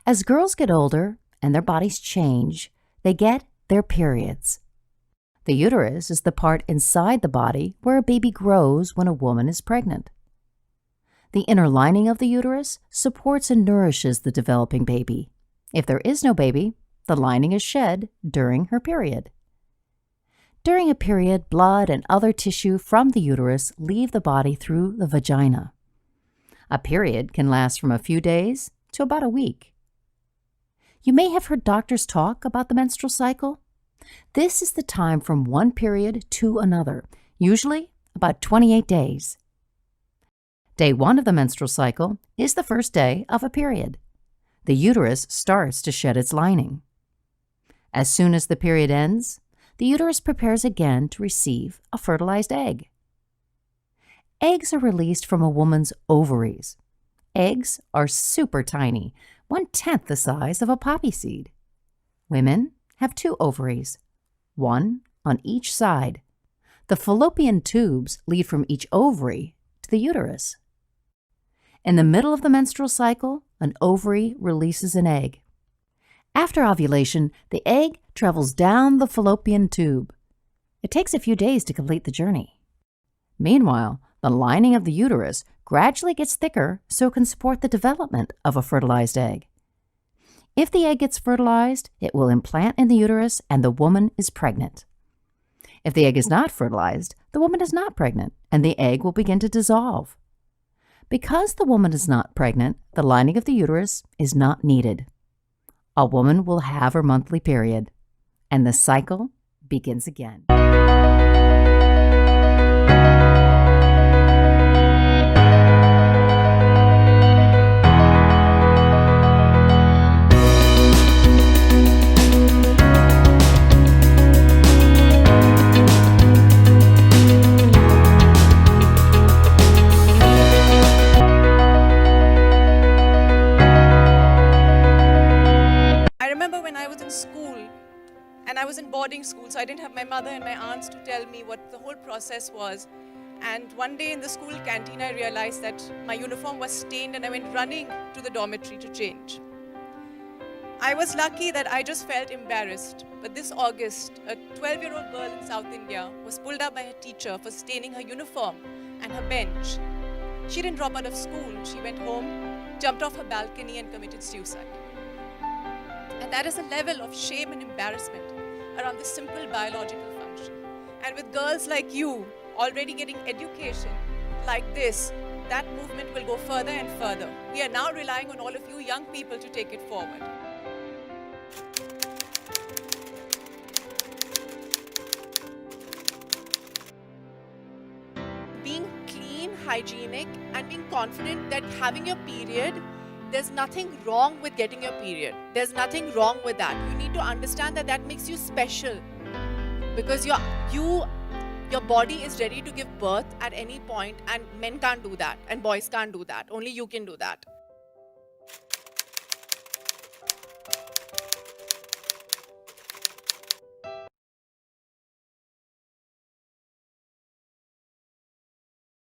As girls get older and their bodies change, they get their periods. The uterus is the part inside the body where a baby grows when a woman is pregnant. The inner lining of the uterus supports and nourishes the developing baby. If there is no baby, the lining is shed during her period. During a period, blood and other tissue from the uterus leave the body through the vagina. A period can last from a few days to about a week. You may have heard doctors talk about the menstrual cycle. This is the time from one period to another, usually about 28 days. Day 1 of the menstrual cycle is the first day of a period. The uterus starts to shed its lining. As soon as the period ends, the uterus prepares again to receive a fertilized egg. Eggs are released from a woman's ovaries. Eggs are super tiny, 1/10 the size of a poppy seed. Women have 2 ovaries, one on each side. The fallopian tubes lead from each ovary to the uterus. In the middle of the menstrual cycle, an ovary releases an egg. After ovulation, the egg travels down the fallopian tube. It takes a few days to complete the journey. Meanwhile, the lining of the uterus gradually gets thicker so it can support the development of a fertilized egg. If the egg gets fertilized, it will implant in the uterus and the woman is pregnant. If the egg is not fertilized, the woman is not pregnant and the egg will begin to dissolve. Because the woman is not pregnant, the lining of the uterus is not needed. A woman will have her monthly period, and the cycle begins again. I was in boarding school, so I didn't have my mother and my aunts to tell me what the whole process was. And one day in the school canteen, I realized that my uniform was stained and I went running to the dormitory to change. I was lucky that I just felt embarrassed. But this August, a 12-year-old girl in South India was pulled up by her teacher for staining her uniform and her bench. She didn't drop out of school. She went home, jumped off her balcony and committed suicide. And that is a level of shame and embarrassment around this simple biological function. And with girls like you already getting education like this, that movement will go further and further. We are now relying on all of you young people to take it forward. Being clean, hygienic, and being confident that having your period, there's nothing wrong with getting your period. There's nothing wrong with that. You need to understand that that makes you special because your body is ready to give birth at any point, and men can't do that and boys can't do that. Only you can do that.